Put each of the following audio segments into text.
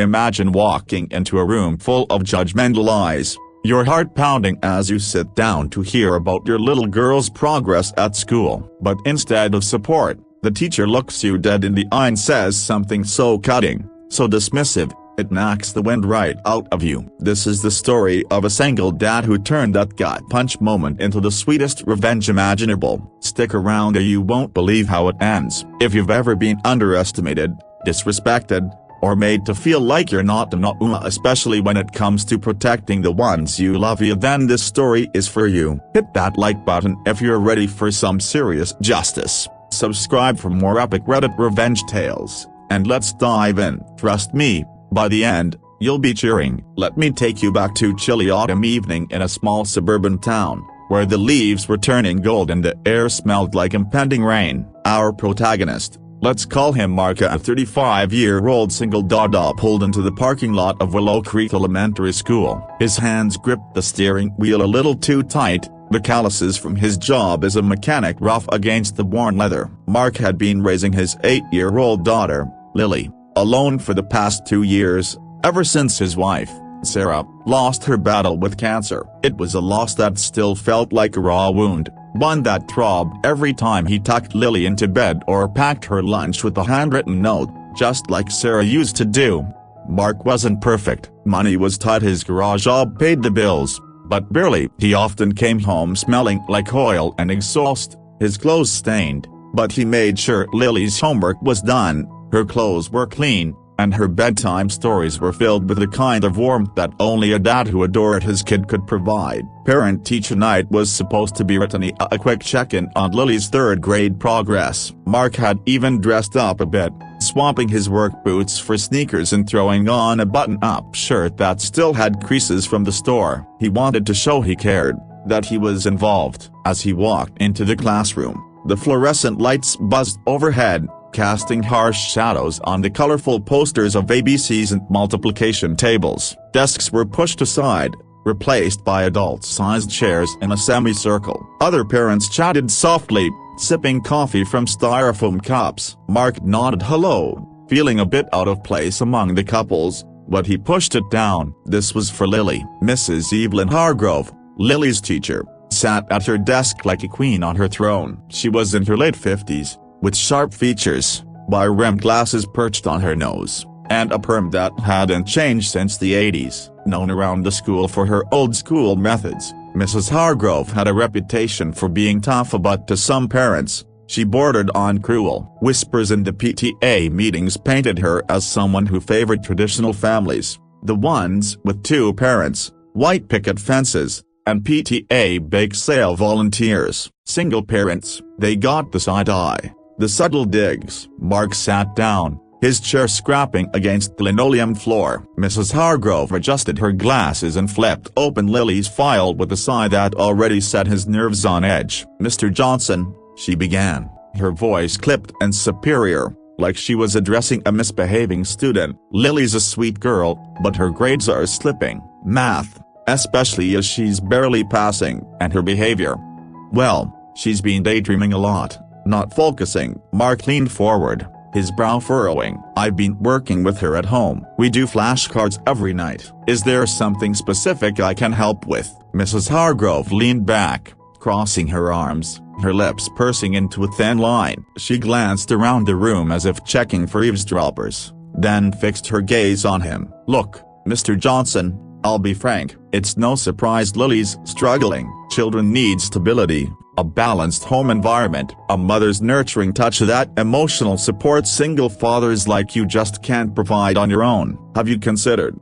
Imagine walking into a room full of judgmental eyes, your heart pounding as you sit down to hear about your little girl's progress at school. But instead of support, the teacher looks you dead in the eye and says something so cutting, so dismissive, it knocks the wind right out of you. This is the story of a single dad who turned that gut punch moment into the sweetest revenge imaginable. Stick around or you won't believe how it ends. If you've ever been underestimated, disrespected, or made to feel like you're not enough, especially when it comes to protecting the ones you love, then this story is for you. Hit that like button if you're ready for some serious justice. Subscribe for more epic Reddit revenge tales, and let's dive in. Trust me, by the end, you'll be cheering. Let me take you back to chilly autumn evening in a small suburban town, where the leaves were turning gold and the air smelled like impending rain. Our protagonist, let's call him Mark, a 35-year-old single dada, pulled into the parking lot of Willow Creek Elementary School. His hands gripped the steering wheel a little too tight, the calluses from his job as a mechanic rough against the worn leather. Mark had been raising his 8-year-old daughter, Lily, alone for the past 2 years, ever since his wife, Sarah, lost her battle with cancer. It was a loss that still felt like a raw wound, one that throbbed every time he tucked Lily into bed or packed her lunch with a handwritten note, just like Sarah used to do. Mark wasn't perfect. Money was tight, his garage job paid the bills, but barely. He often came home smelling like oil and exhaust, his clothes stained, but he made sure Lily's homework was done, her clothes were clean, and her bedtime stories were filled with the kind of warmth that only a dad who adored his kid could provide. Parent-teacher night was supposed to be a quick check-in on Lily's third-grade progress. Mark had even dressed up a bit, swapping his work boots for sneakers and throwing on a button-up shirt that still had creases from the store. He wanted to show he cared, that he was involved. As he walked into the classroom, the fluorescent lights buzzed overhead, casting harsh shadows on the colorful posters of ABCs and multiplication tables. Desks were pushed aside, replaced by adult-sized chairs in a semicircle. Other parents chatted softly, sipping coffee from styrofoam cups. Mark nodded hello, feeling a bit out of place among the couples, but he pushed it down. This was for Lily. Mrs. Evelyn Hargrove, Lily's teacher, sat at her desk like a queen on her throne. She was in her late 50s, with sharp features, wire-rimmed glasses perched on her nose, and a perm that hadn't changed since the 80s. Known around the school for her old-school methods, Mrs. Hargrove had a reputation for being tough, but to some parents, she bordered on cruel. Whispers in the PTA meetings painted her as someone who favored traditional families, the ones with 2 parents, white picket fences, and PTA bake sale volunteers. Single parents, they got the side eye, the subtle digs. Mark sat down, his chair scraping against the linoleum floor. Mrs. Hargrove adjusted her glasses and flipped open Lily's file with a sigh that already set his nerves on edge. "Mr. Johnson," she began, her voice clipped and superior, like she was addressing a misbehaving student. "Lily's a sweet girl, but her grades are slipping. Math, especially as she's barely passing, and her behavior. Well, she's been daydreaming a lot, not focusing." Mark leaned forward, his brow furrowing. "I've been working with her at home. We do flashcards every night. Is there something specific I can help with?" Mrs. Hargrove leaned back, crossing her arms, her lips pursing into a thin line. She glanced around the room as if checking for eavesdroppers, then fixed her gaze on him. "Look, Mr. Johnson, I'll be frank, it's no surprise Lily's struggling. Children need stability, a balanced home environment, a mother's nurturing touch, that emotional support single fathers like you just can't provide on your own. Have you considered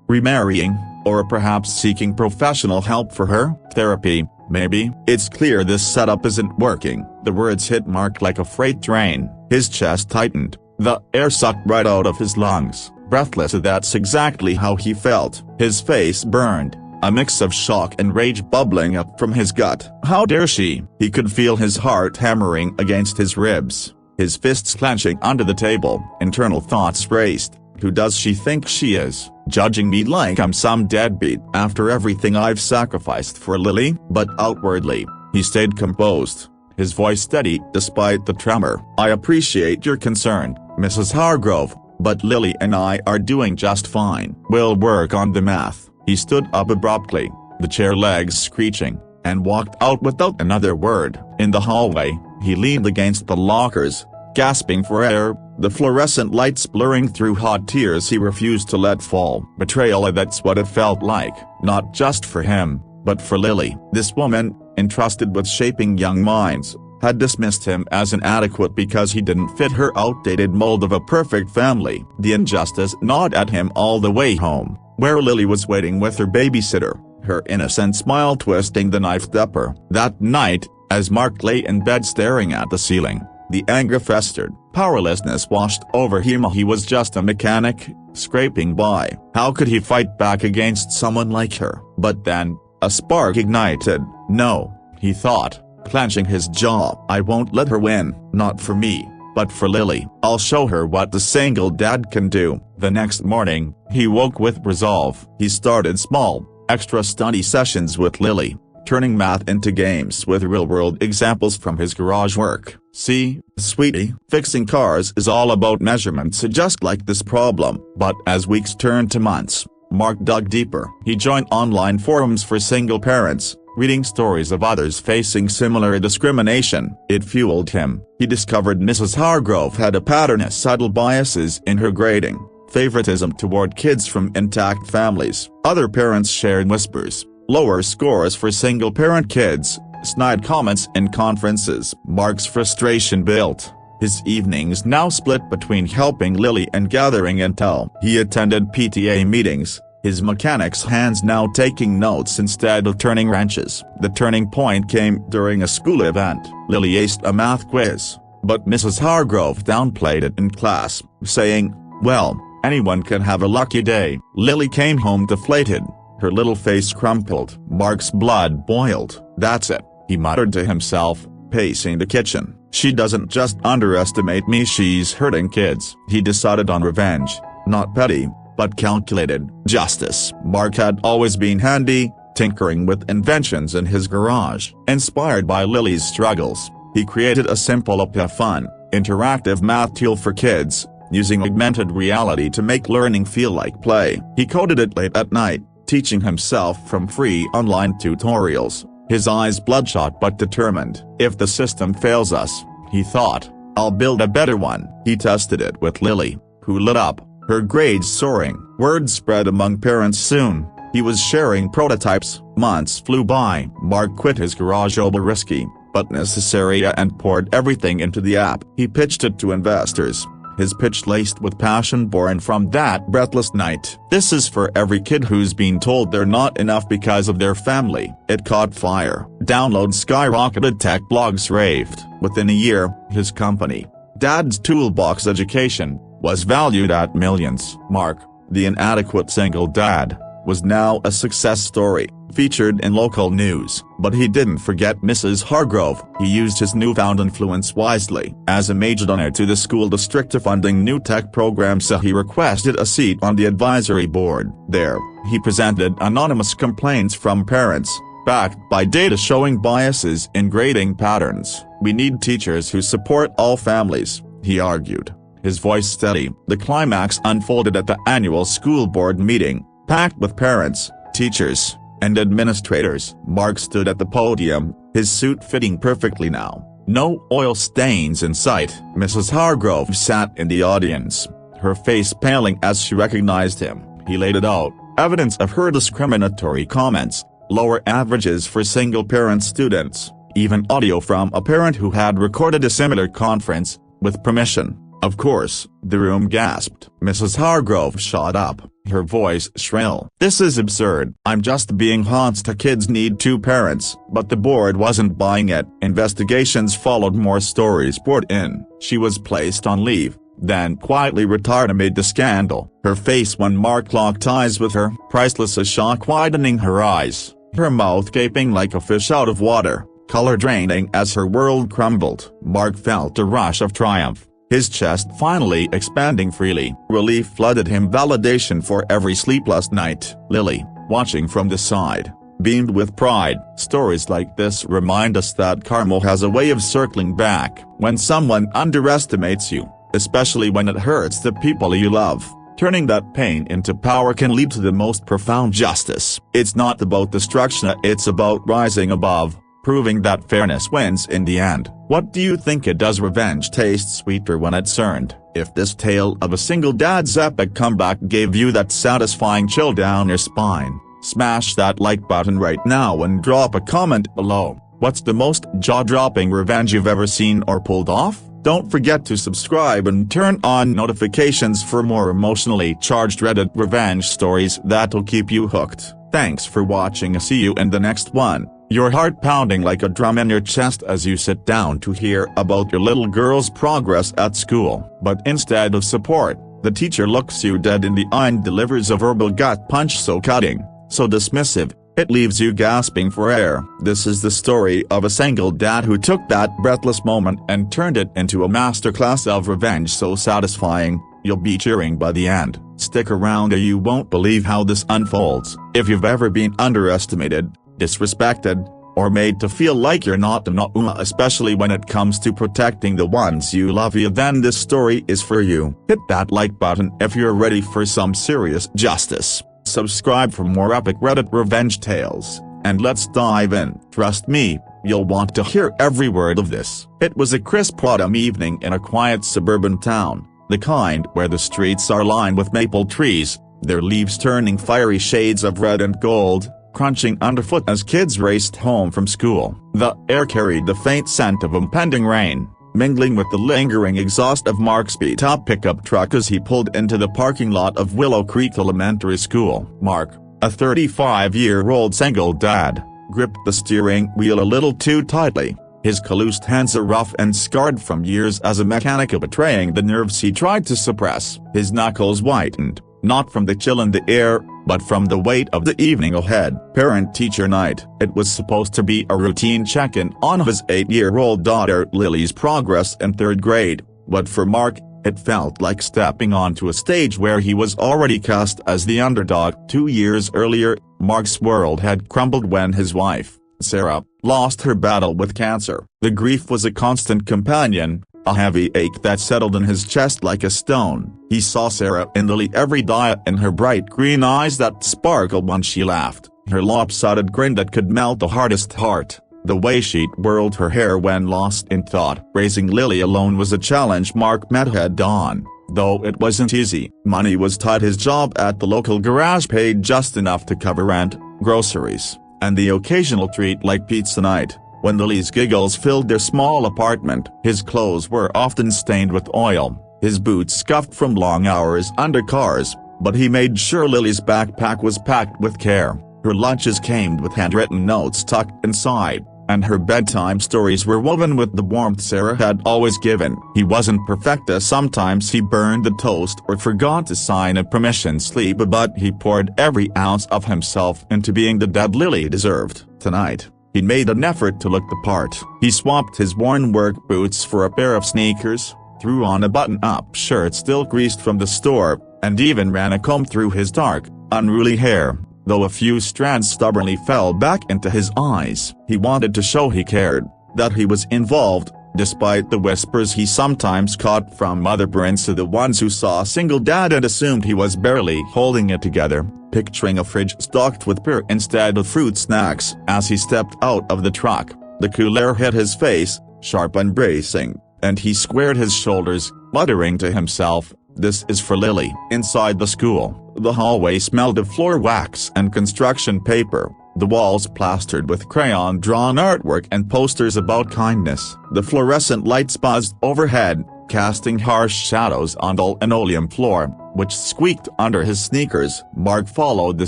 remarrying, or perhaps seeking professional help for her? Therapy, maybe?" "It's clear this setup isn't working." The words hit Mark like a freight train. His chest tightened, the air sucked right out of his lungs. Breathless, that's exactly how he felt. His face burned, a mix of shock and rage bubbling up from his gut. How dare she? He could feel his heart hammering against his ribs, his fists clenching under the table. Internal thoughts raced. Who does she think she is, judging me like I'm some deadbeat after everything I've sacrificed for Lily? But outwardly, he stayed composed, his voice steady despite the tremor. "I appreciate your concern, Mrs. Hargrove, But Lily and I are doing just fine. We'll work on the math." He stood up abruptly, the chair legs screeching, and walked out without another word. In the hallway, he leaned against the lockers, gasping for air, the fluorescent lights blurring through hot tears he refused to let fall. Betrayal, that's what it felt like, not just for him, but for Lily. This woman, entrusted with shaping young minds, had dismissed him as inadequate because he didn't fit her outdated mold of a perfect family. The injustice gnawed at him all the way home, where Lily was waiting with her babysitter, her innocent smile twisting the knifed upper. That night, as Mark lay in bed staring at the ceiling, the anger festered. Powerlessness washed over him. He was just a mechanic, scraping by. How could he fight back against someone like her? But then, a spark ignited. "No," he thought, clenching his jaw. "I won't let her win, not for me, but for Lily. I'll show her what the single dad can do." The next morning, he woke with resolve. He started small, extra study sessions with Lily, turning math into games with real-world examples from his garage work. "See, sweetie, fixing cars is all about measurements just like this problem." But as weeks turned to months, Mark dug deeper. He joined online forums for single parents, reading stories of others facing similar discrimination. It fueled him. He discovered Mrs. Hargrove had a pattern of subtle biases in her grading, favoritism toward kids from intact families. Other parents shared whispers, lower scores for single-parent kids, snide comments in conferences. Mark's frustration built. His evenings now split between helping Lily and gathering intel. He attended PTA meetings, his mechanic's hands now taking notes instead of turning wrenches. The turning point came during a school event. Lily aced a math quiz, but Mrs. Hargrove downplayed it in class, saying, "Well, anyone can have a lucky day." Lily came home deflated, her little face crumpled. Mark's blood boiled. "That's it," he muttered to himself, pacing the kitchen. "She doesn't just underestimate me, she's hurting kids." He decided on revenge, not petty, but calculated justice. Mark had always been handy, tinkering with inventions in his garage. Inspired by Lily's struggles, he created a simple yet fun, interactive math tool for kids, using augmented reality to make learning feel like play. He coded it late at night, teaching himself from free online tutorials, his eyes bloodshot but determined. "If the system fails us," he thought, "I'll build a better one." He tested it with Lily, who lit up, her grades soaring. Word spread among parents soon. He was sharing prototypes. Months flew by. Mark quit his garage over risky, but necessary, and poured everything into the app. He pitched it to investors, his pitch laced with passion born from that breathless night. "This is for every kid who's been told they're not enough because of their family." It caught fire. Downloads skyrocketed, tech blogs raved. Within a year, his company, Dad's Toolbox Education, was valued at millions. Mark, the inadequate single dad, was now a success story, featured in local news. But he didn't forget Mrs. Hargrove. He used his newfound influence wisely. As a major donor to the school district funding new tech programs, he requested a seat on the advisory board. There, he presented anonymous complaints from parents, backed by data showing biases in grading patterns. "We need teachers who support all families," he argued, his voice steady. The climax unfolded at the annual school board meeting, packed with parents, teachers, and administrators. Mark stood at the podium, his suit fitting perfectly now, no oil stains in sight. Mrs. Hargrove sat in the audience, her face paling as she recognized him. He laid it out, evidence of her discriminatory comments, lower averages for single-parent students, even audio from a parent who had recorded a similar conference, with permission. Of course, the room gasped. Mrs. Hargrove shot up, her voice shrill. "This is absurd. I'm just being honest. Kids need two parents." But the board wasn't buying it. Investigations followed, more stories poured in. She was placed on leave, then quietly retired amid the scandal. Her face when Mark locked eyes with her, priceless, a shock widening her eyes, her mouth gaping like a fish out of water, color draining as her world crumbled. Mark felt a rush of triumph, his chest finally expanding freely. Relief flooded him, validation for every sleepless night. Lily, watching from the side, beamed with pride. Stories like this remind us that karma has a way of circling back. When someone underestimates you, especially when it hurts the people you love. Turning that pain into power can lead to the most profound justice. It's not about destruction, it's about rising above, proving that fairness wins in the end. What do you think? It does revenge taste sweeter when it's earned? If this tale of a single dad's epic comeback gave you that satisfying chill down your spine, smash that like button right now and drop a comment below. What's the most jaw-dropping revenge you've ever seen or pulled off? Don't forget to subscribe and turn on notifications for more emotionally charged Reddit revenge stories that'll keep you hooked. Thanks for watching. See you in the next one. Your heart pounding like a drum in your chest as you sit down to hear about your little girl's progress at school. But instead of support, the teacher looks you dead in the eye and delivers a verbal gut punch so cutting, so dismissive, it leaves you gasping for air. This is the story of a single dad who took that breathless moment and turned it into a masterclass of revenge so satisfying, you'll be cheering by the end. Stick around or you won't believe how this unfolds. If you've ever been underestimated, disrespected, or made to feel like you're not enough, especially when it comes to protecting the ones you love, then this story is for you. Hit that like button if you're ready for some serious justice. Subscribe for more epic Reddit revenge tales, and let's dive in. Trust me, you'll want to hear every word of this. It was a crisp autumn evening in a quiet suburban town, the kind where the streets are lined with maple trees, their leaves turning fiery shades of red and gold, crunching underfoot as kids raced home from school. The air carried the faint scent of impending rain, mingling with the lingering exhaust of Mark's beat-up pickup truck as he pulled into the parking lot of Willow Creek Elementary School. Mark, a 35-year-old single dad, gripped the steering wheel a little too tightly. His calloused hands are rough and scarred from years as a mechanic, betraying the nerves he tried to suppress. His knuckles whitened, not from the chill in the air, but from the weight of the evening ahead. Parent-teacher night. It was supposed to be a routine check-in on his 8-year-old daughter Lily's progress in 3rd grade, but for Mark, it felt like stepping onto a stage where he was already cast as the underdog. 2 years earlier, Mark's world had crumbled when his wife, Sarah, lost her battle with cancer. The grief was a constant companion, a heavy ache that settled in his chest like a stone. He saw Sarah in Lily every day, in her bright green eyes that sparkled when she laughed, her lopsided grin that could melt the hardest heart, the way she twirled her hair when lost in thought. Raising Lily alone was a challenge Mark met head-on, though it wasn't easy. Money was tight. His job at the local garage paid just enough to cover rent, groceries, and the occasional treat like pizza night. When Lily's giggles filled their small apartment, his clothes were often stained with oil, his boots scuffed from long hours under cars, but he made sure Lily's backpack was packed with care. Her lunches came with handwritten notes tucked inside, and her bedtime stories were woven with the warmth Sarah had always given. He wasn't perfect, as sometimes he burned the toast or forgot to sign a permission slip, but he poured every ounce of himself into being the dad Lily deserved. Tonight, he made an effort to look the part. He swapped his worn work boots for a pair of sneakers, threw on a button-up shirt still greased from the store, and even ran a comb through his dark, unruly hair, though a few strands stubbornly fell back into his eyes. He wanted to show he cared, that he was involved, despite the whispers he sometimes caught from other parents, the ones who saw a single dad and assumed he was barely holding it together, picturing a fridge stocked with beer instead of fruit snacks. As he stepped out of the truck, the cool air hit his face, sharp and bracing, and he squared his shoulders, muttering to himself, "This is for Lily." Inside the school, the hallway smelled of floor wax and construction paper, the walls plastered with crayon-drawn artwork and posters about kindness. The fluorescent lights buzzed overhead, casting harsh shadows on the linoleum floor, which squeaked under his sneakers. Mark followed the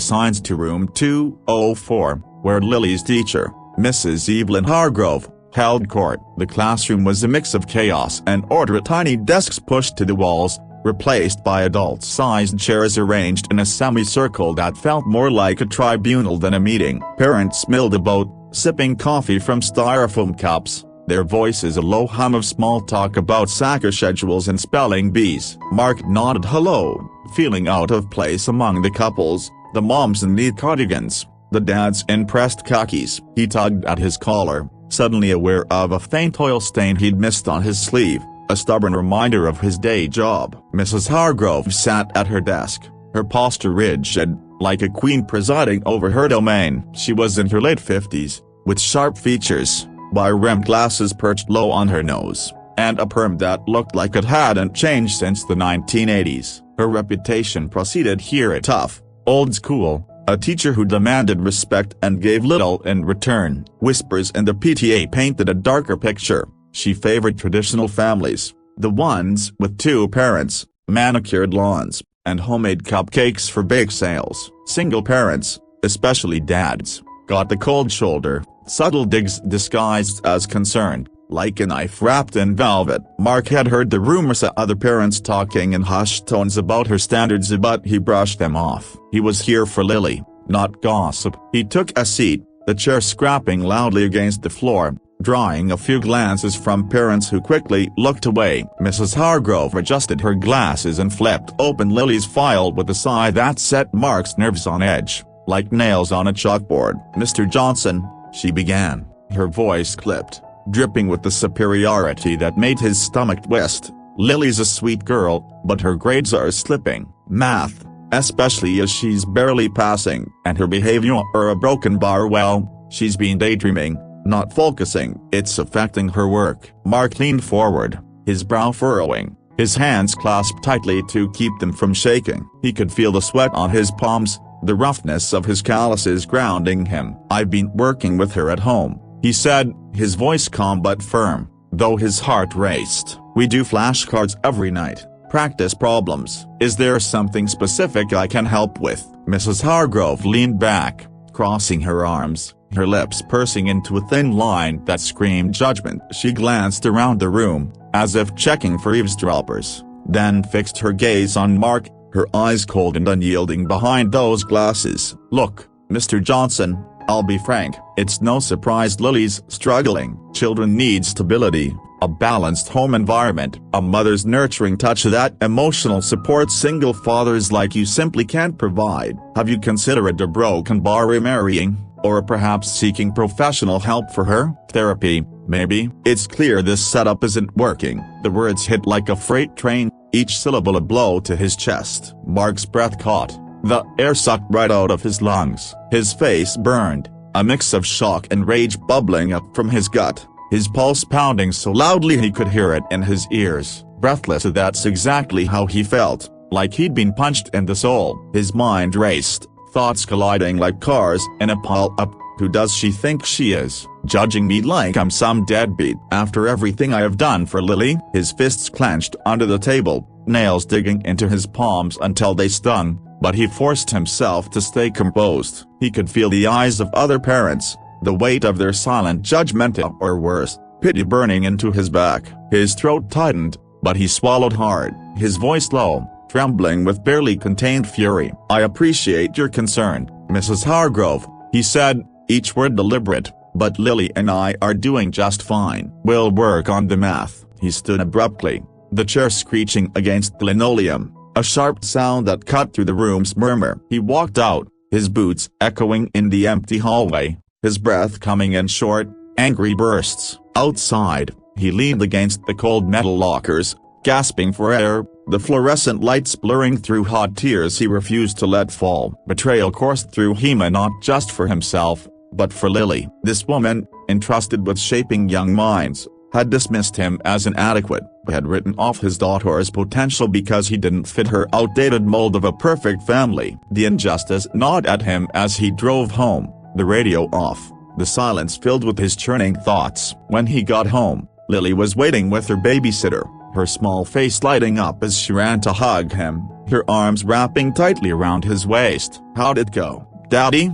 signs to room 204, where Lily's teacher, Mrs. Evelyn Hargrove, held court. The classroom was a mix of chaos and order. Tiny desks pushed to the walls, replaced by adult-sized chairs arranged in a semicircle that felt more like a tribunal than a meeting. Parents milled about, sipping coffee from styrofoam cups, their voices a low hum of small talk about soccer schedules and spelling bees. Mark nodded hello, feeling out of place among the couples, the moms in neat cardigans, the dads in pressed khakis. He tugged at his collar, suddenly aware of a faint oil stain he'd missed on his sleeve. a stubborn reminder of his day job. Mrs. Hargrove sat at her desk, her posture rigid, like a queen presiding over her domain. She was in her late 50s, with sharp features, wire-rimmed glasses perched low on her nose, and a perm that looked like it hadn't changed since the 1980s. Her reputation preceded here tough, old school, a teacher who demanded respect and gave little in return. Whispers in the PTA painted a darker picture. She favored traditional families, the ones with 2 parents, manicured lawns, and homemade cupcakes for bake sales. Single parents, especially dads, got the cold shoulder, subtle digs disguised as concern, like a knife wrapped in velvet. Mark had heard the rumors of other parents talking in hushed tones about her standards, but he brushed them off. He was here for Lily, not gossip. He took a seat, the chair scrapping loudly against the floor, drawing a few glances from parents who quickly looked away. Mrs. Hargrove adjusted her glasses and flipped open Lily's file with a sigh that set Mark's nerves on edge, like nails on a chalkboard. "Mr. Johnson," she began, her voice clipped, dripping with the superiority that made his stomach twist. "Lily's a sweet girl, but her grades are slipping. Math, especially as she's barely passing, and her behavior are a broken bar. Well, she's been daydreaming, not focusing. It's affecting her work." Mark leaned forward, his brow furrowing, his hands clasped tightly to keep them from shaking. He could feel the sweat on his palms, the roughness of his calluses grounding him. "I've been working with her at home," he said, his voice calm but firm, though his heart raced. "We do flashcards every night, practice problems. Is there something specific I can help with?" Mrs. Hargrove leaned back, crossing her arms, her lips pursing into a thin line that screamed judgment. She glanced around the room, as if checking for eavesdroppers, then fixed her gaze on Mark, her eyes cold and unyielding behind those glasses. "Look, Mr. Johnson, I'll be frank, it's no surprise Lily's struggling. Children need stability, a balanced home environment, a mother's nurturing touch that emotional support single fathers like you simply can't provide. Have you considered a broken bar remarrying, or perhaps seeking professional help for her? Therapy, maybe?" "It's clear this setup isn't working." The words hit like a freight train, each syllable a blow to his chest. Mark's breath caught, the air sucked right out of his lungs. His face burned, a mix of shock and rage bubbling up from his gut, his pulse pounding so loudly he could hear it in his ears. Breathless, that's exactly how he felt, like he'd been punched in the soul. His mind raced, thoughts colliding like cars in a pile-up. Who does she think she is, judging me like I'm some deadbeat? After everything I have done for Lily? His fists clenched under the table, nails digging into his palms until they stung, but he forced himself to stay composed. He could feel the eyes of other parents, the weight of their silent judgment or worse, pity burning into his back. His throat tightened, but he swallowed hard, his voice low, trembling with barely contained fury. "I appreciate your concern, Mrs. Hargrove," he said, each word deliberate, "but Lily and I are doing just fine." "We'll work on the math." He stood abruptly, the chair screeching against the linoleum, a sharp sound that cut through the room's murmur. He walked out, his boots echoing in the empty hallway, his breath coming in short, angry bursts. Outside, he leaned against the cold metal lockers, gasping for air, the fluorescent lights blurring through hot tears he refused to let fall. Betrayal coursed through him, not just for himself, but for Lily. This woman, entrusted with shaping young minds, had dismissed him as inadequate, had written off his daughter's potential because he didn't fit her outdated mold of a perfect family. The injustice gnawed at him as he drove home, the radio off, the silence filled with his churning thoughts. When he got home, Lily was waiting with her babysitter, her small face lighting up as she ran to hug him, her arms wrapping tightly around his waist. "How'd it go, Daddy?"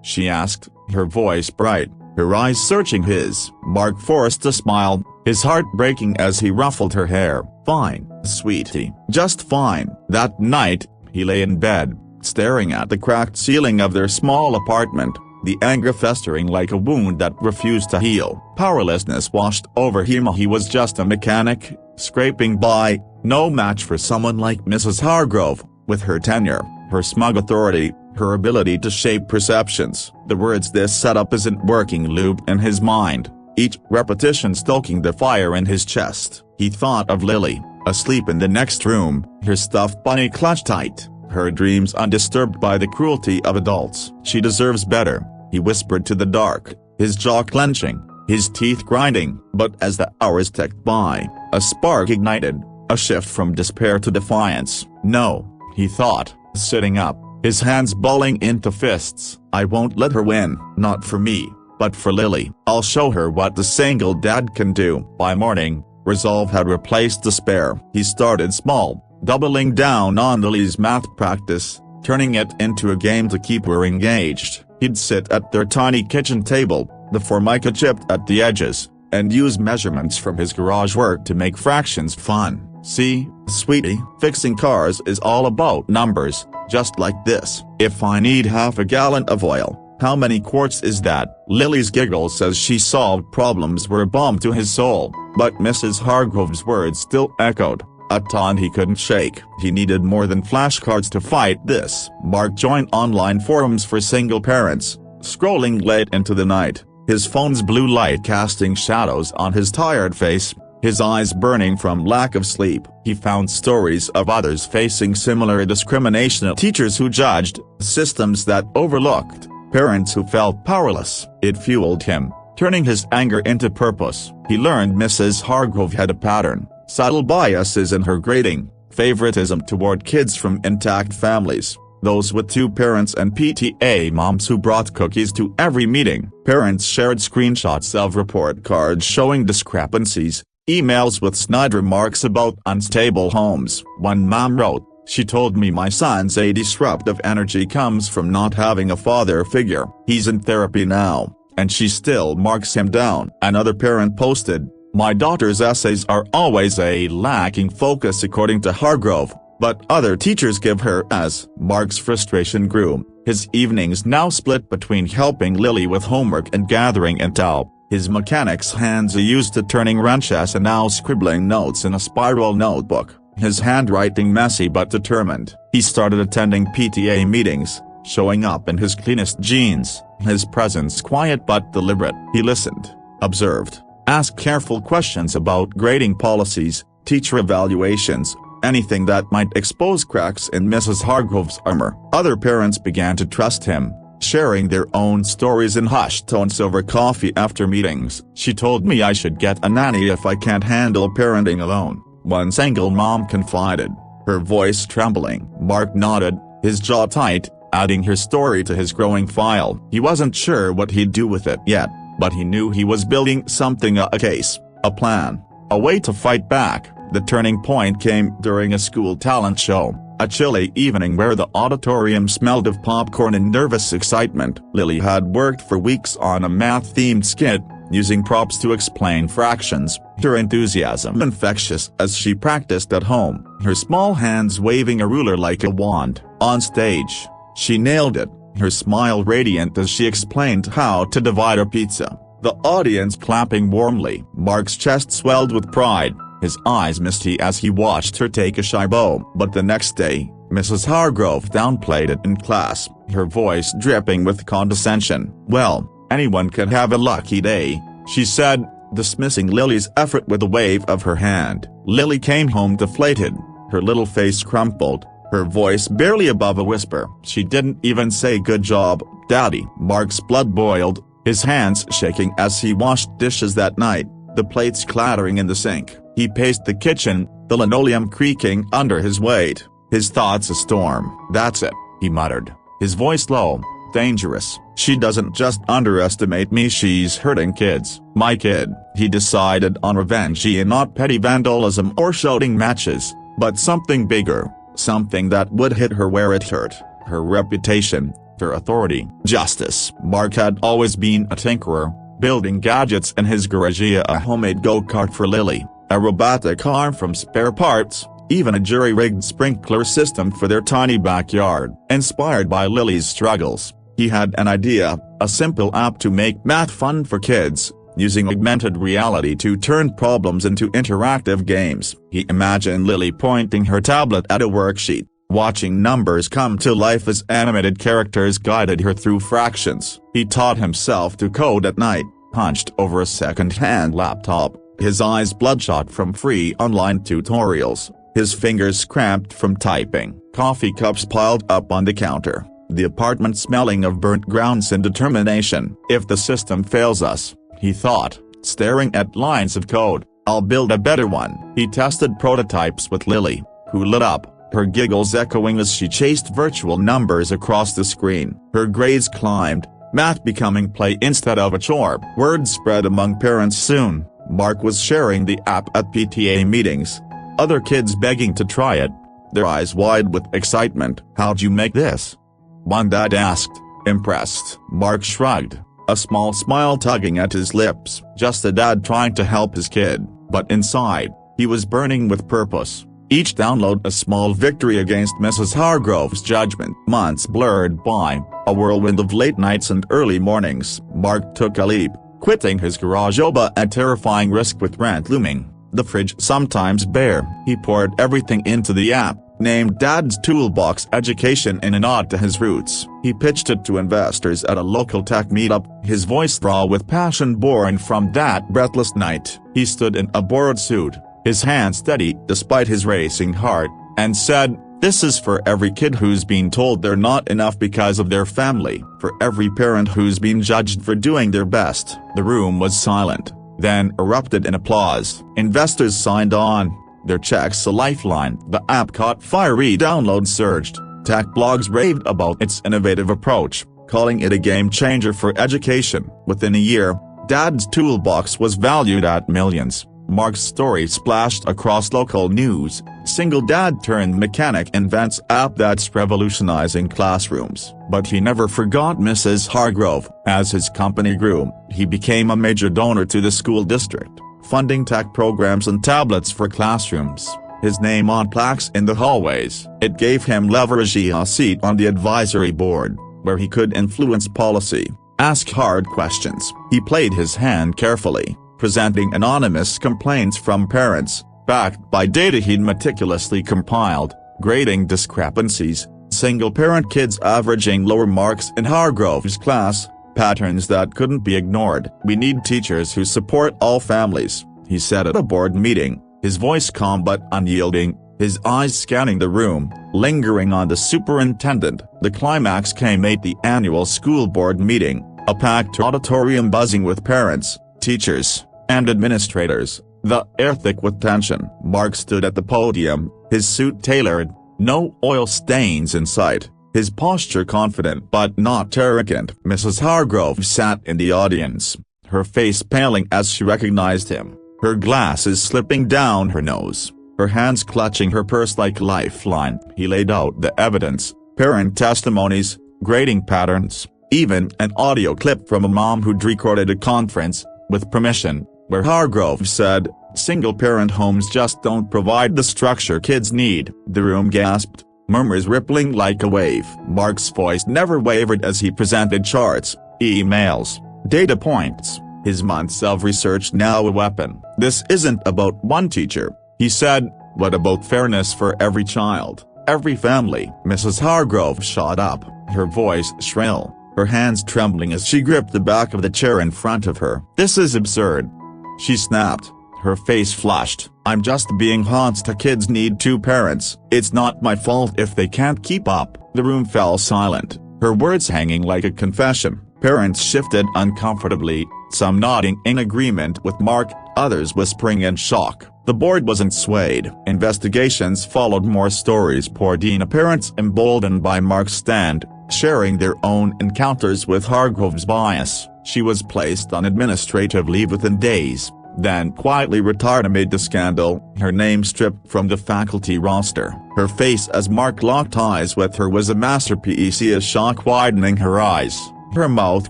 she asked, her voice bright, her eyes searching his. Mark forced a smile, his heart breaking as he ruffled her hair. "Fine, sweetie, just fine." That night, he lay in bed, staring at the cracked ceiling of their small apartment, the anger festering like a wound that refused to heal. Powerlessness washed over him. He was just a mechanic, scraping by, no match for someone like Mrs. Hargrove, with her tenure, her smug authority, her ability to shape perceptions. The words "this setup isn't working" looped in his mind, each repetition stoking the fire in his chest. He thought of Lily, asleep in the next room, her stuffed bunny clutched tight, her dreams undisturbed by the cruelty of adults. She deserves better, he whispered to the dark, his jaw clenching, his teeth grinding. But as the hours ticked by, a spark ignited, a shift from despair to defiance. No, he thought, sitting up, his hands balling into fists. I won't let her win. Not for me, but for Lily. I'll show her what the single dad can do. By morning, resolve had replaced despair. He started small, doubling down on Lily's math practice, turning it into a game to keep her engaged. He'd sit at their tiny kitchen table, the formica chipped at the edges, and use measurements from his garage work to make fractions fun. See, sweetie, fixing cars is all about numbers, just like this. If I need half a gallon of oil, how many quarts is that? Lily's giggles as she solved problems were a balm to his soul, but Mrs. Hargrove's words still echoed, a taunt he couldn't shake. He needed more than flashcards to fight this. Mark joined online forums for single parents, scrolling late into the night, his phone's blue light casting shadows on his tired face, his eyes burning from lack of sleep. He found stories of others facing similar discrimination, teachers who judged, systems that overlooked, parents who felt powerless. It fueled him, turning his anger into purpose. He learned Mrs. Hargrove had a pattern, subtle biases in her grading, favoritism toward kids from intact families, those with two parents and PTA moms who brought cookies to every meeting. Parents shared screenshots of report cards showing discrepancies, emails with snide remarks about unstable homes. One mom wrote, "She told me my son's a disruptive energy comes from not having a father figure. He's in therapy now, and she still marks him down." Another parent posted, "My daughter's essays are always a lacking focus according to Hargrove, but other teachers give her as." Mark's frustration grew, his evenings now split between helping Lily with homework and gathering intel. His mechanic's hands used to turning wrenches and now scribbling notes in a spiral notebook, his handwriting messy but determined. He started attending PTA meetings, showing up in his cleanest jeans, his presence quiet but deliberate. He listened, observed, asked careful questions about grading policies, teacher evaluations, anything that might expose cracks in Mrs. Hargrove's armor. Other parents began to trust him, sharing their own stories in hushed tones over coffee after meetings. "She told me I should get a nanny if I can't handle parenting alone," one single mom confided, her voice trembling. Mark nodded, his jaw tight, adding her story to his growing file. He wasn't sure what he'd do with it yet, but he knew he was building something, a case, a plan, a way to fight back. The turning point came during a school talent show, a chilly evening where the auditorium smelled of popcorn and nervous excitement. Lily had worked for weeks on a math-themed skit, using props to explain fractions, her enthusiasm infectious as she practiced at home, her small hands waving a ruler like a wand. On stage, she nailed it, her smile radiant as she explained how to divide a pizza, the audience clapping warmly. Mark's chest swelled with pride, his eyes misty as he watched her take a shibbo. But the next day, Mrs. Hargrove downplayed it in class, her voice dripping with condescension. "Well, anyone can have a lucky day," she said, dismissing Lily's effort with a wave of her hand. Lily came home deflated, her little face crumpled, her voice barely above a whisper. She didn't even say "good job, Daddy." Mark's blood boiled, his hands shaking as he washed dishes that night, the plates clattering in the sink. He paced the kitchen, the linoleum creaking under his weight, his thoughts a storm. "That's it," he muttered, his voice low, dangerous. "She doesn't just underestimate me, she's hurting kids. My kid." He decided on revenge, and not petty vandalism or shouting matches, but something bigger, something that would hit her where it hurt, her reputation, her authority. Justice. Mark had always been a tinkerer, building gadgets in his garage, a homemade go-kart for Lily, a robotic arm from spare parts, even a jury-rigged sprinkler system for their tiny backyard. Inspired by Lily's struggles, he had an idea, a simple app to make math fun for kids, using augmented reality to turn problems into interactive games. He imagined Lily pointing her tablet at a worksheet, watching numbers come to life as animated characters guided her through fractions. He taught himself to code at night, hunched over a second-hand laptop, his eyes bloodshot from free online tutorials, his fingers cramped from typing. Coffee cups piled up on the counter, the apartment smelling of burnt grounds and determination. If the system fails us, he thought, staring at lines of code, I'll build a better one. He tested prototypes with Lily, who lit up, her giggles echoing as she chased virtual numbers across the screen. Her grades climbed, math becoming play instead of a chore. Word spread among parents soon. Mark was sharing the app at PTA meetings, other kids begging to try it, their eyes wide with excitement. How'd you make this? One dad asked, impressed. Mark shrugged, a small smile tugging at his lips. Just a dad trying to help his kid, but inside, he was burning with purpose. Each download a small victory against Mrs. Hargrove's judgment. Months blurred by, a whirlwind of late nights and early mornings. Mark took a leap, quitting his garage job at terrifying risk with rent looming, the fridge sometimes bare. He poured everything into the app, named Dad's Toolbox Education in a nod to his roots. He pitched it to investors at a local tech meetup, his voice raw with passion born from that breathless night. He stood in a borrowed suit, his hand steady despite his racing heart, and said, this is for every kid who's been told they're not enough because of their family, for every parent who's been judged for doing their best. The room was silent, then erupted in applause. Investors signed on, their checks a lifeline. The app caught fiery downloads surged, tech blogs raved about its innovative approach, calling it a game changer for education. Within a year, Dad's Toolbox was valued at millions. Mark's story splashed across local news. Single dad turned mechanic invents app that's revolutionizing classrooms. But he never forgot Mrs. Hargrove. As his company grew, he became a major donor to the school district, funding tech programs and tablets for classrooms. His name on plaques in the hallways. It gave him leverage, a seat on the advisory board, where he could influence policy, ask hard questions. He played his hand carefully, presenting anonymous complaints from parents, backed by data he'd meticulously compiled, grading discrepancies, single-parent kids averaging lower marks in Hargrove's class, patterns that couldn't be ignored. We need teachers who support all families, he said at a board meeting, his voice calm but unyielding, his eyes scanning the room, lingering on the superintendent. The climax came at the annual school board meeting, a packed auditorium buzzing with parents, teachers, and administrators, the air thick with tension. Mark stood at the podium, his suit tailored, no oil stains in sight, his posture confident but not arrogant. Mrs. Hargrove sat in the audience, her face paling as she recognized him, her glasses slipping down her nose, her hands clutching her purse like a lifeline. He laid out the evidence, parent testimonies, grading patterns, even an audio clip from a mom who'd recorded a conference, with permission, where Hargrove said, single-parent homes just don't provide the structure kids need. The room gasped, murmurs rippling like a wave. Mark's voice never wavered as he presented charts, emails, data points, his months of research now a weapon. This isn't about one teacher, he said, what about fairness for every child, every family? Mrs. Hargrove shot up, her voice shrill, her hands trembling as she gripped the back of the chair in front of her. This is absurd, she snapped, her face flushed. I'm just being honest, kids need two parents. It's not my fault if they can't keep up. The room fell silent, her words hanging like a confession. Parents shifted uncomfortably, some nodding in agreement with Mark, others whispering in shock. The board wasn't swayed. Investigations followed, more stories poured in, parents emboldened by Mark's stand, sharing their own encounters with Hargrove's bias. She was placed on administrative leave within days, then quietly retired amid the scandal, her name stripped from the faculty roster. Her face as Mark locked eyes with her was a masterpiece, a shock widening her eyes, her mouth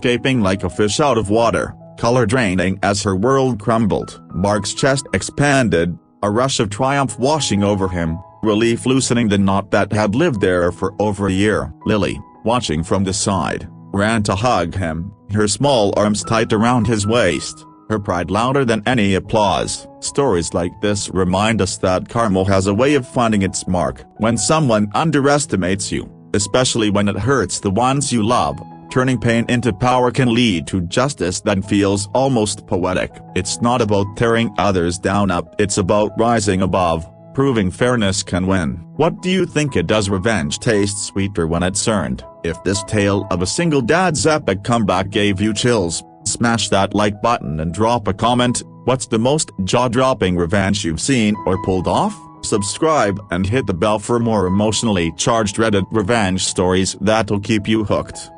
gaping like a fish out of water, color draining as her world crumbled. Mark's chest expanded, a rush of triumph washing over him, relief loosening the knot that had lived there for over a year. Lily, watching from the side, ran to hug him, her small arms tight around his waist, her pride louder than any applause. Stories like this remind us that karma has a way of finding its mark. When someone underestimates you, especially when it hurts the ones you love, Turning pain into power can lead to justice that feels almost poetic. It's not about tearing others down it's about rising above, proving fairness can win. What do you think? Does revenge taste sweeter when it's earned? If this tale of a single dad's epic comeback gave you chills, smash that like button and drop a comment. What's the most jaw-dropping revenge you've seen or pulled off? Subscribe and hit the bell for more emotionally charged Reddit revenge stories that'll keep you hooked.